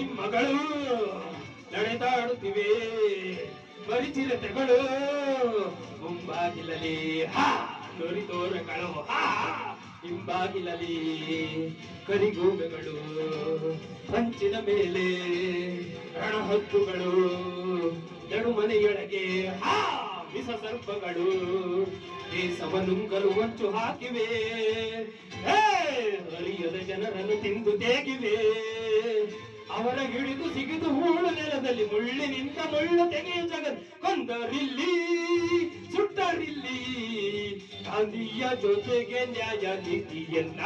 ಸಿಂಹಗಳು ನಡೆದಾಡುತ್ತಿವೆ, ಪರಿಚಿರತೆಗಳು ಮುಂಬಾಗಿಲಲ್ಲಿ ಹಾ ನುರಿತೋರಗಳು ಹಾ ಹಿಂಬಾಗಿಲಲ್ಲಿ ಕರಿಗೂಬೆಗಳು, ಹಂಚಿನ ಮೇಲೆ ರಣಹದ್ದುಗಳು, ನಡುಮನೆಯೊಳಗೆ ಹಾ ವಿಷ ಸರ್ಪಗಳು ದೇಶವನುಂಗಲು ಹೊಂಚು ಹಾಕಿವೆ, ಅರಿಯದ ಜನರನ್ನು ತಿಂದು ತೇಗಿವೆ. ಅವರ ಹಿಡಿದು ಸಿಗಿದು ಹೂಳು ನೆಲದಲ್ಲಿ ಮುಳ್ಳಿನಿಂದ ಮುಳ್ಳು ತೆಗೆಯ ಜಗತ್ ಕೊಂದರಿಲ್ಲಿ ಸುಟ್ಟರಿಲ್ಲಿ ಗಾಂಧಿಯ ಜೊತೆಗೆ ನ್ಯಾಯ ನೀತಿಯನ್ನ